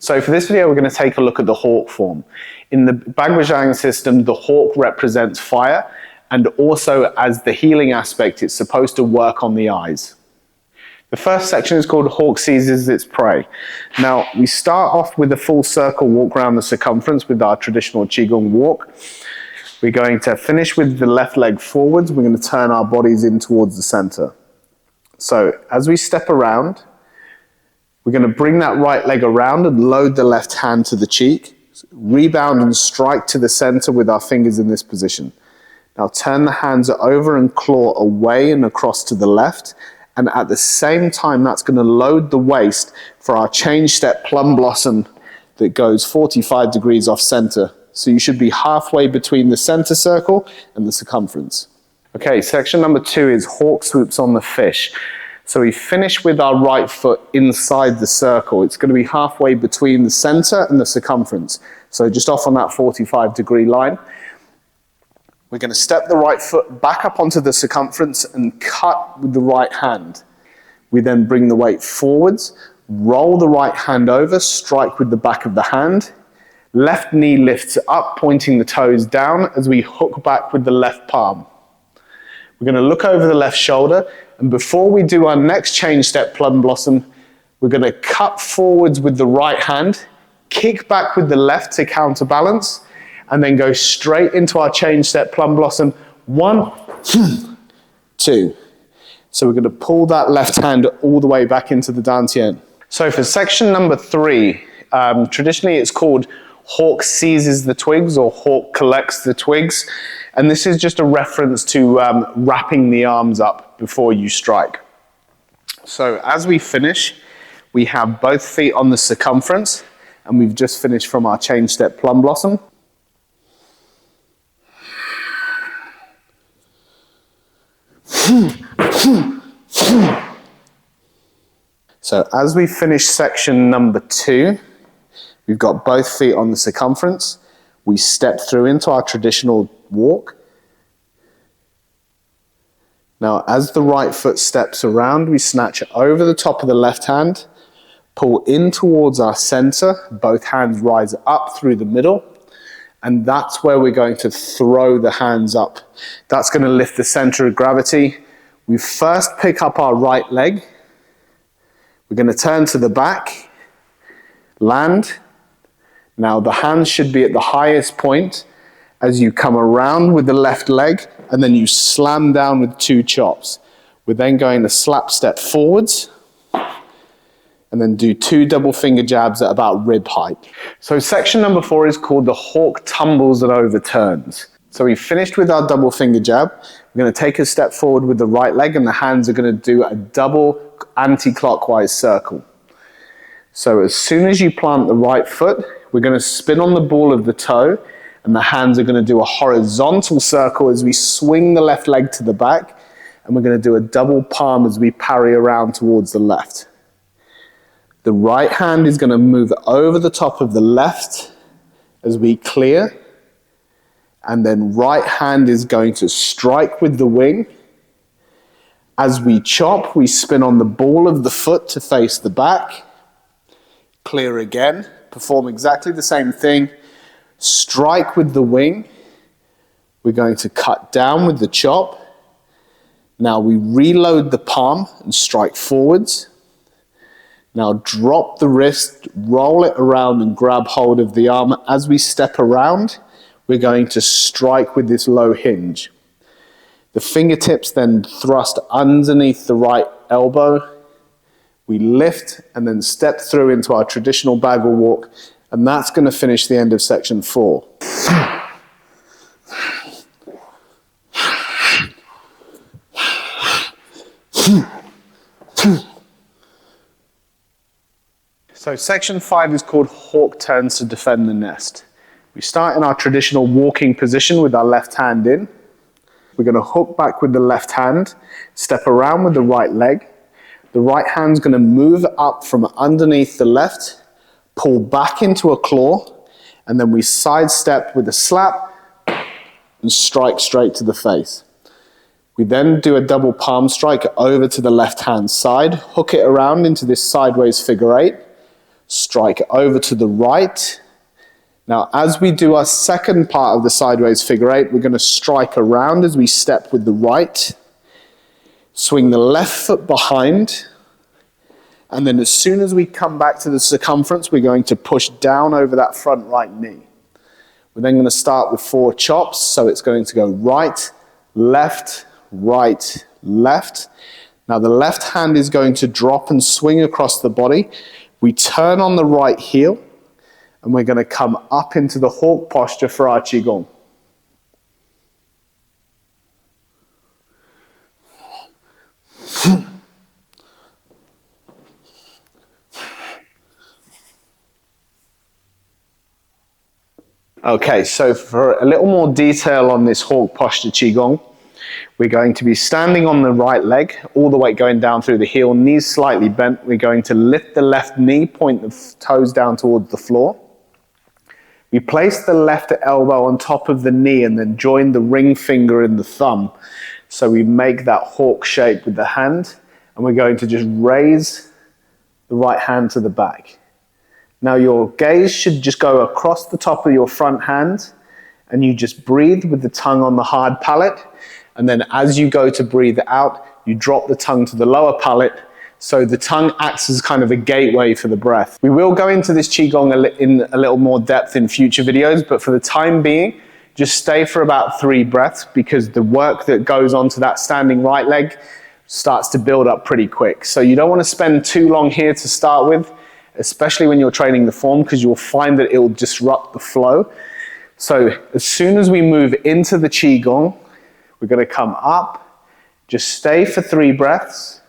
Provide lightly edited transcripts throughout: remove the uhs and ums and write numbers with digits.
So for this video, we're going to take a look at the hawk form. In the BaguaZhang system, the hawk represents fire, and also as the healing aspect, it's supposed to work on the eyes. The first section is called Hawk Seizes Its Prey. Now, we start off with a full circle walk around the circumference with our traditional Qigong walk. We're going to finish with the left leg forwards. We're going to turn our bodies in towards the center. So as we step around, we're going to bring that right leg around and load the left hand to the cheek, rebound and strike to the center with our fingers in this position. Now turn the hands over and claw away and across to the left, and at the same time that's going to load the waist for our change step plum blossom that goes 45 degrees off center. So you should be halfway between the center circle and the circumference. Okay, section number 2 is hawk swoops on the fish. So we finish with our right foot inside the circle. It's going to be halfway between the center and the circumference. So just off on that 45-degree line. We're going to step the right foot back up onto the circumference and cut with the right hand. We then bring the weight forwards, roll the right hand over, strike with the back of the hand. Left knee lifts up, pointing the toes down as we hook back with the left palm. We're going to look over the left shoulder, and before we do our next change step plum blossom, we're going to cut forwards with the right hand, kick back with the left to counterbalance, and then go straight into our change step plum blossom. 1, 2. So we're going to pull that left hand all the way back into the dantian. So for section number 3, traditionally it's called hawk seizes the twigs or hawk collects the twigs. And this is just a reference to wrapping the arms up before you strike. So as we finish, we have both feet on the circumference, and we've just finished from our change step plum blossom. So as we finish section number 2, we've got both feet on the circumference. We step through into our traditional walk. Now, as the right foot steps around, we snatch over the top of the left hand, pull in towards our center, both hands rise up through the middle, and that's where we're going to throw the hands up. That's going to lift the center of gravity. We first pick up our right leg. We're going to turn to the back, land. Now the hands should be at the highest point as you come around with the left leg, and then you slam down with 2 chops. We're then going to slap step forwards and then do 2 double finger jabs at about rib height. So section number 4 is called the hawk tumbles and overturns. So we finished with our double finger jab. We're going to take a step forward with the right leg, and the hands are going to do a double anti-clockwise circle. So as soon as you plant the right foot, we're going to spin on the ball of the toe, and the hands are going to do a horizontal circle as we swing the left leg to the back, and we're going to do a double palm as we parry around towards the left. The right hand is going to move over the top of the left as we clear, and then right hand is going to strike with the wing. As we chop, we spin on the ball of the foot to face the back, clear again, perform exactly the same thing, strike with the wing. We're going to cut down with the chop. Now we reload the palm and strike forwards. Now drop the wrist, roll it around and grab hold of the arm. As we step around, we're going to strike with this low hinge. The fingertips then thrust underneath the right elbow. We lift and then step through into our traditional bagel walk, and that's going to finish the end of section 4. So section 5 is called hawk turns to defend the nest. We start in our traditional walking position with our left hand in. We're going to hook back with the left hand, step around with the right leg. The right hand's going to move up from underneath the left, pull back into a claw, and then we sidestep with a slap and strike straight to the face. We then do a double palm strike over to the left hand side, hook it around into this sideways figure 8, strike over to the right. Now, as we do our second part of the sideways figure eight, we're going to strike around as we step with the right, swing the left foot behind, and then as soon as we come back to the circumference, we're going to push down over that front right knee. We're then going to start with 4 chops, so it's going to go right, left, right, left. Now the left hand is going to drop and swing across the body. We turn on the right heel, and we're going to come up into the hawk posture for our Qigong. Okay, so for a little more detail on this hawk posture Qigong, we're going to be standing on the right leg, all the weight going down through the heel, knees slightly bent. We're going to lift the left knee, point the toes down towards the floor. We place the left elbow on top of the knee and then join the ring finger and the thumb. So we make that hawk shape with the hand, and we're going to just raise the right hand to the back. Now your gaze should just go across the top of your front hand, and you just breathe with the tongue on the hard palate. And then as you go to breathe out, you drop the tongue to the lower palate, so the tongue acts as kind of a gateway for the breath. We will go into this Qigong in a little more depth in future videos, but for the time being, just stay for about 3 breaths, because the work that goes onto that standing right leg starts to build up pretty quick. So you don't want to spend too long here to start with, especially when you're training the form, because you'll find that it will disrupt the flow. So as soon as we move into the Qigong, we're going to come up, just stay for 3 breaths,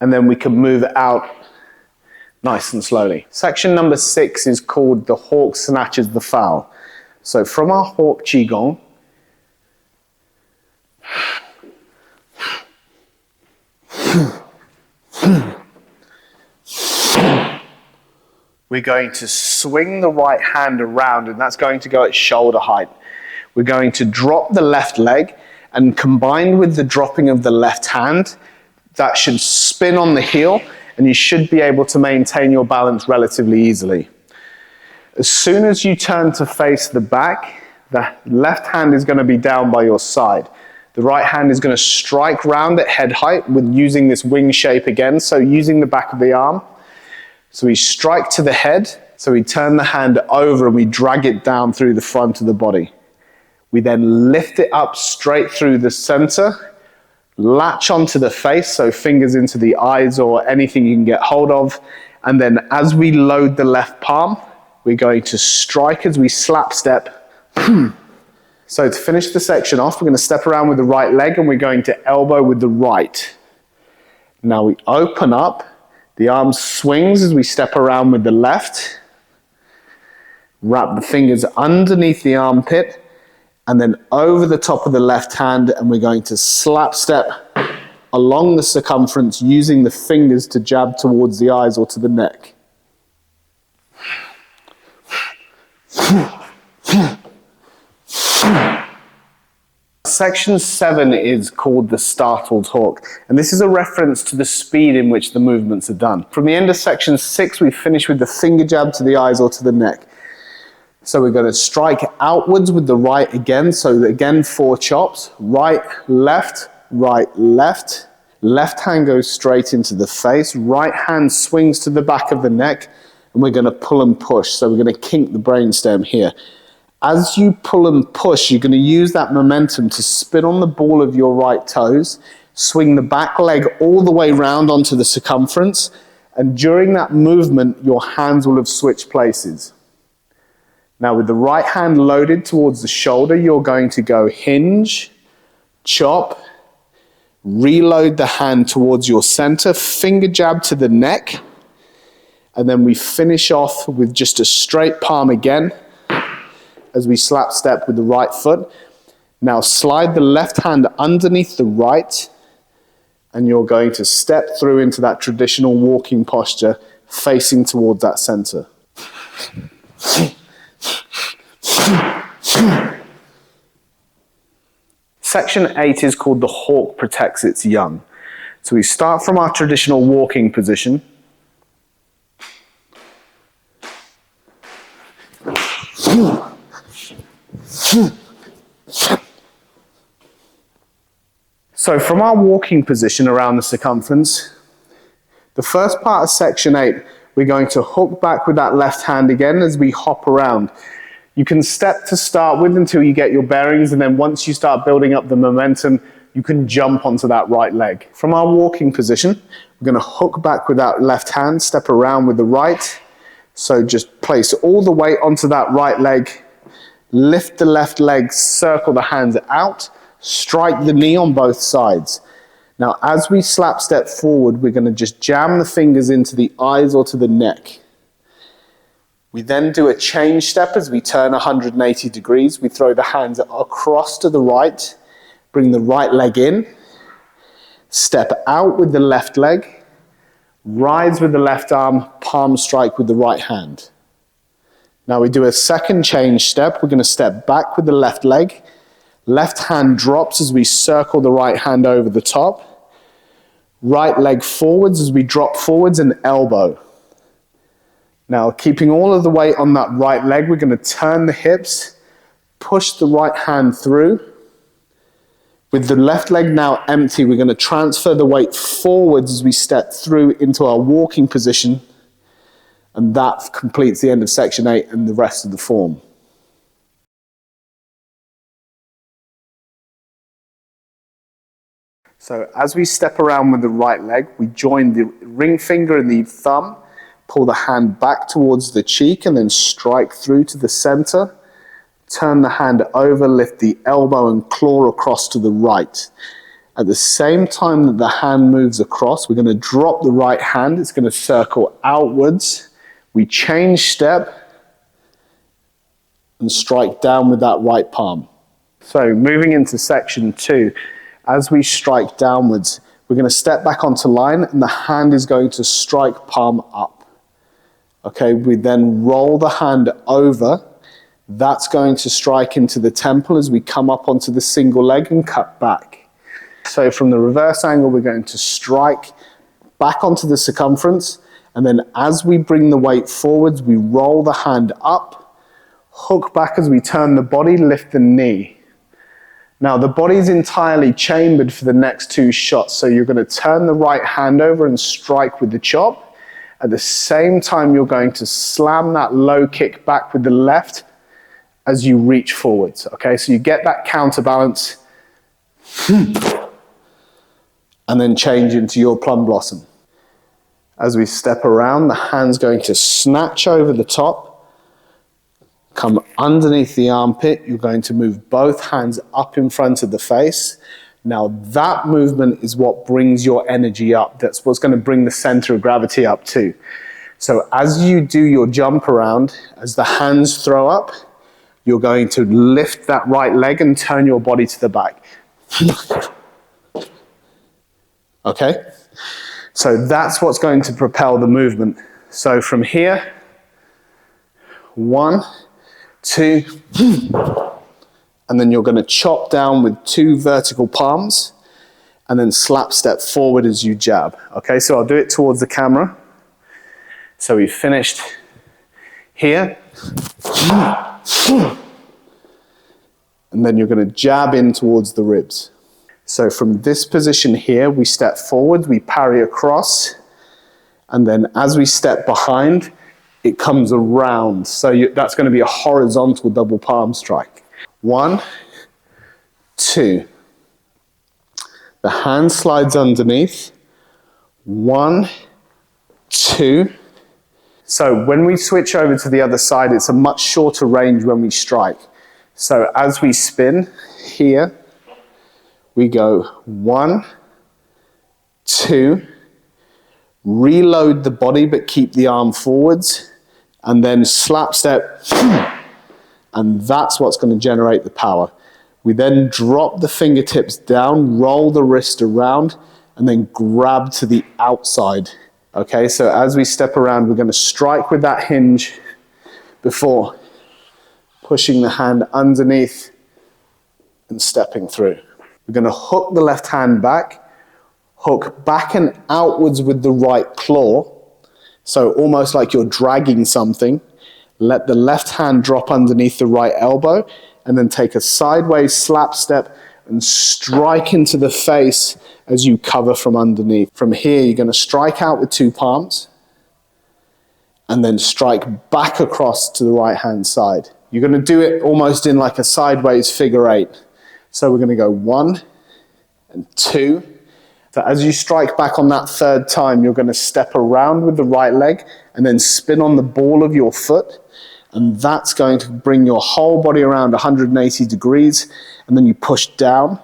and then we can move out nice and slowly. Section number 6 is called the hawk snatches the fowl. So from our hawk Qigong, we're going to swing the right hand around, and that's going to go at shoulder height. We're going to drop the left leg, and combined with the dropping of the left hand, that should spin on the heel, and you should be able to maintain your balance relatively easily. As soon as you turn to face the back, the left hand is going to be down by your side. The right hand is going to strike round at head height with using this wing shape again, so using the back of the arm. So we strike to the head, so we turn the hand over and we drag it down through the front of the body. We then lift it up straight through the center, latch onto the face, so fingers into the eyes or anything you can get hold of, and then as we load the left palm, we're going to strike as we slap step. So to finish the section off, we're going to step around with the right leg, and we're going to elbow with the right. Now we open up, the arm swings as we step around with the left, wrap the fingers underneath the armpit, and then over the top of the left hand, and we're going to slap step along the circumference using the fingers to jab towards the eyes or to the neck. Section 7 is called the Startled hawk, and this is a reference to the speed in which the movements are done. From the end of section 6, we finish with the finger jab to the eyes or to the neck. So we're going to strike outwards with the right again, so again 4 chops, right, left, left hand goes straight into the face, right hand swings to the back of the neck, and we're going to pull and push, so we're going to kink the brainstem here. As you pull and push, you're going to use that momentum to spin on the ball of your right toes, swing the back leg all the way round onto the circumference, and during that movement, your hands will have switched places. Now with the right hand loaded towards the shoulder, you're going to go hinge, chop, reload the hand towards your center, finger jab to the neck, and then we finish off with just a straight palm again as we slap step with the right foot. Now slide the left hand underneath the right, and you're going to step through into that traditional walking posture facing towards that center. Section 8 is called the hawk protects its young. So we start from our traditional walking position. So from our walking position around the circumference, the first part of section 8, we're going to hook back with that left hand again as we hop around. You can step to start with until you get your bearings, and then once you start building up the momentum, you can jump onto that right leg. From our walking position, we're going to hook back with that left hand, step around with the right. So just place all the weight onto that right leg, lift the left leg, circle the hands out, strike the knee on both sides. Now, as we slap step forward, we're going to just jam the fingers into the eyes or to the neck. We then do a change step as we turn 180 degrees. We throw the hands across to the right, bring the right leg in, step out with the left leg, rise with the left arm, palm strike with the right hand. Now we do a second change step. We're going to step back with the left leg. Left hand drops as we circle the right hand over the top. Right leg forwards as we drop forwards and elbow. Now, keeping all of the weight on that right leg, we're going to turn the hips, push the right hand through. With the left leg now empty, we're going to transfer the weight forwards as we step through into our walking position. And that completes the end of section 8 and the rest of the form. So as we step around with the right leg, we join the ring finger and the thumb, pull the hand back towards the cheek and then strike through to the center. Turn the hand over, lift the elbow and claw across to the right. At the same time that the hand moves across, we're going to drop the right hand. It's going to circle outwards. We change step and strike down with that right palm. So moving into section 2, as we strike downwards, we're going to step back onto line and the hand is going to strike palm up. Okay, we then roll the hand over. That's going to strike into the temple as we come up onto the single leg and cut back. So from the reverse angle, we're going to strike back onto the circumference, and then as we bring the weight forwards, we roll the hand up, hook back as we turn the body, lift the knee. Now the body's entirely chambered for the next 2 shots, so you're going to turn the right hand over and strike with the chop. At the same time, you're going to slam that low kick back with the left as you reach forwards, okay? So you get that counterbalance and then change into your plum blossom. As we step around, the hand's going to snatch over the top, come underneath the armpit. You're going to move both hands up in front of the face. Now that movement is what brings your energy up. That's what's going to bring the center of gravity up too. So as you do your jump around, as the hands throw up, you're going to lift that right leg and turn your body to the back. Okay? So that's what's going to propel the movement. So from here, 1, 2, and then you're going to chop down with 2 vertical palms and then slap step forward as you jab. Okay, so I'll do it towards the camera. So we've finished here. And then you're going to jab in towards the ribs. So from this position here, we step forward, we parry across, and then as we step behind, it comes around. So that's going to be a horizontal double palm strike. 1, 2. The hand slides underneath. 1, 2. So when we switch over to the other side, it's a much shorter range when we strike. So as we spin here, we go 1, 2, reload the body but keep the arm forwards, and then slap step, and that's what's going to generate the power. We then drop the fingertips down, roll the wrist around, and then grab to the outside. Okay, so as we step around, we're going to strike with that hinge before pushing the hand underneath and stepping through. We're going to hook the left hand back, hook back and outwards with the right claw, so almost like you're dragging something, Let the left hand drop underneath the right elbow, and then take a sideways slap step and strike into the face as you cover from underneath. From here, you're going to strike out with 2 palms, and then strike back across to the right hand side. You're going to do it almost in like a sideways figure 8. So we're going to go 1 and 2. So as you strike back on that 3rd time, you're going to step around with the right leg and then spin on the ball of your foot. And that's going to bring your whole body around 180 degrees. And then you push down.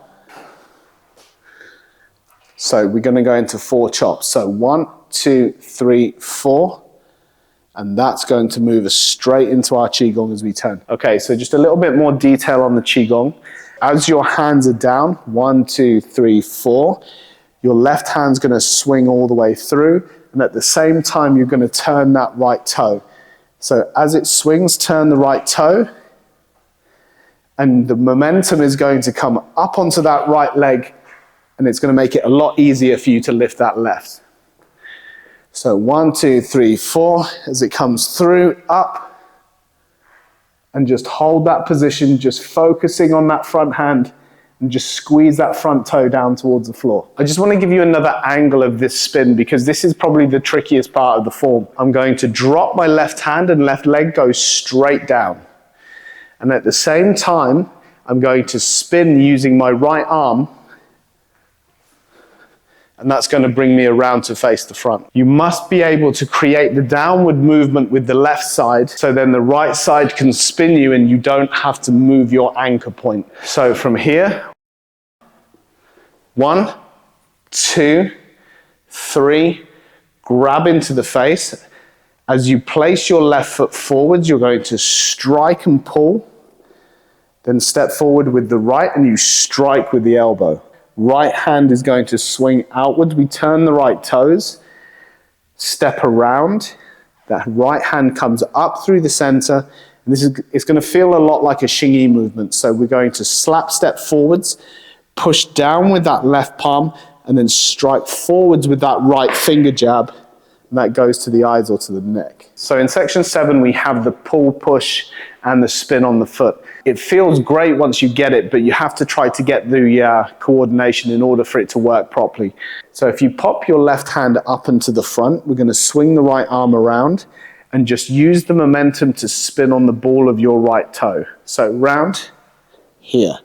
So we're going to go into 4 chops. So 1, 2, 3, 4. And that's going to move us straight into our Qigong as we turn. Okay, so just a little bit more detail on the Qigong. As your hands are down, 1, 2, 3, 4, your left hand's going to swing all the way through, and at the same time, you're going to turn that right toe. So as it swings, turn the right toe, and the momentum is going to come up onto that right leg, and it's going to make it a lot easier for you to lift that left. So 1, 2, 3, 4, as it comes through, up, and just hold that position, just focusing on that front hand, and just squeeze that front toe down towards the floor. I just want to give you another angle of this spin because this is probably the trickiest part of the form. I'm going to drop my left hand and left leg goes straight down. And at the same time, I'm going to spin using my right arm, and that's going to bring me around to face the front. You must be able to create the downward movement with the left side, so then the right side can spin you and you don't have to move your anchor point. So from here, 1, 2, 3, grab into the face. As you place your left foot forwards, you're going to strike and pull, then step forward with the right and you strike with the elbow. Right hand is going to swing outwards. We turn the right toes, step around. That right hand comes up through the center. And it's going to feel a lot like a Xingyi movement. So we're going to slap step forwards, push down with that left palm, and then strike forwards with that right finger jab. And that goes to the eyes or to the neck. So in section 7, we have the pull, push, and the spin on the foot. It feels great once you get it, but you have to try to get the coordination in order for it to work properly. So if you pop your left hand up and to the front, we're going to swing the right arm around and just use the momentum to spin on the ball of your right toe. So round, here.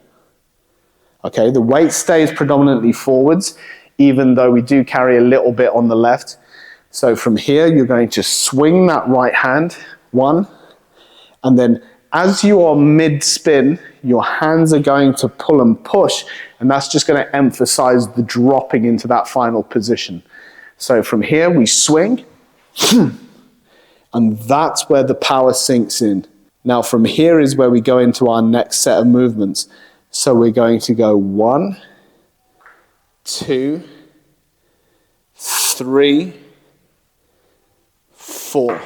Okay, the weight stays predominantly forwards, even though we do carry a little bit on the left. So from here, you're going to swing that right hand, 1, and then as you are mid-spin, your hands are going to pull and push, and that's just going to emphasize the dropping into that final position. So from here, we swing, and that's where the power sinks in. Now from here is where we go into our next set of movements. So we're going to go 1, 2, 3, 4.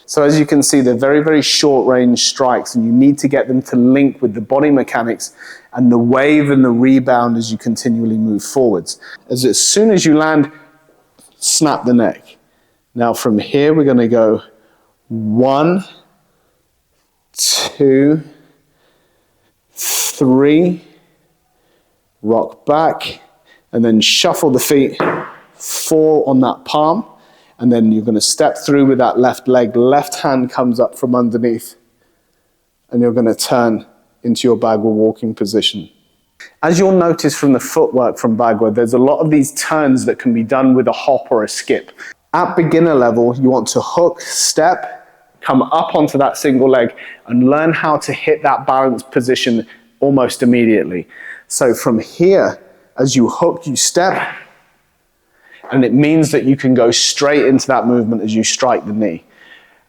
So as you can see, they're very, very short range strikes, and you need to get them to link with the body mechanics and the wave and the rebound as you continually move forwards. As soon as you land, snap the neck. Now from here, we're going to go 1, 2, 3, rock back, and then shuffle the feet, fall on that palm. And then you're going to step through with that left leg. Left hand comes up from underneath. And you're going to turn into your Bagua walking position. As you'll notice from the footwork from Bagua, there's a lot of these turns that can be done with a hop or a skip. At beginner level, you want to hook, step, come up onto that single leg, and learn how to hit that balanced position almost immediately. So from here, as you hook, you step, and it means that you can go straight into that movement as you strike the knee.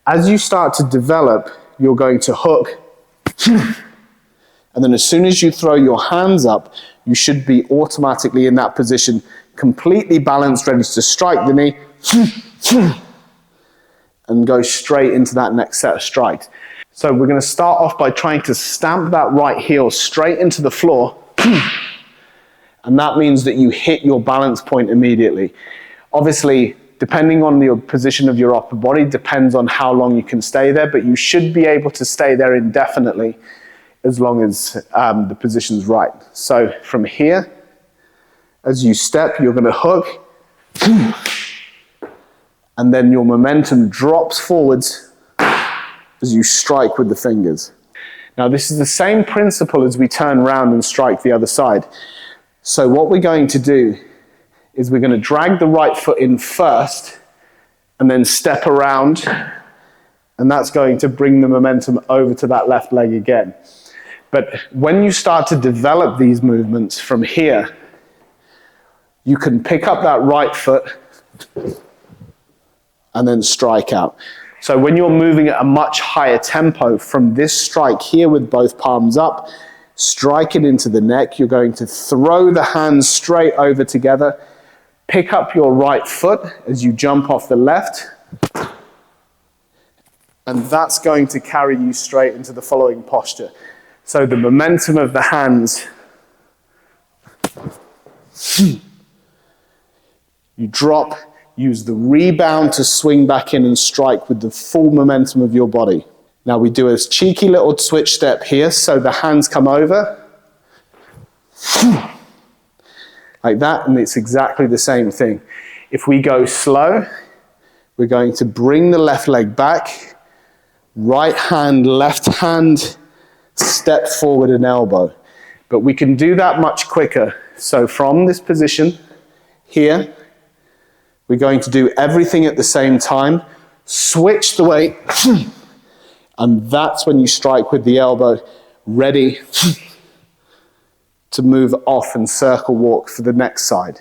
As you start to develop, you're going to hook, and then as soon as you throw your hands up, you should be automatically in that position, completely balanced, ready to strike the knee, and go straight into that next set of strikes. So we're going to start off by trying to stamp that right heel straight into the floor, and that means that you hit your balance point immediately. Obviously, depending on the position of your upper body, depends on how long you can stay there, but you should be able to stay there indefinitely as long as the position's right. So from here, as you step, you're gonna hook, and then your momentum drops forwards as you strike with the fingers. Now this is the same principle as we turn around and strike the other side. So what we're going to do is we're going to drag the right foot in first and then step around, and that's going to bring the momentum over to that left leg again. But when you start to develop these movements from here, you can pick up that right foot and then strike out. So when you're moving at a much higher tempo from this strike here with both palms up, strike it into the neck, you're going to throw the hands straight over together, pick up your right foot as you jump off the left, and that's going to carry you straight into the following posture. So the momentum of the hands, you drop, use the rebound to swing back in and strike with the full momentum of your body. Now we do a cheeky little switch step here, so the hands come over, like that, and it's exactly the same thing. If we go slow, we're going to bring the left leg back, right hand, left hand, step forward and elbow. But we can do that much quicker. So from this position here, we're going to do everything at the same time, switch the weight, and that's when you strike with the elbow, ready to move off and circle walk for the next side.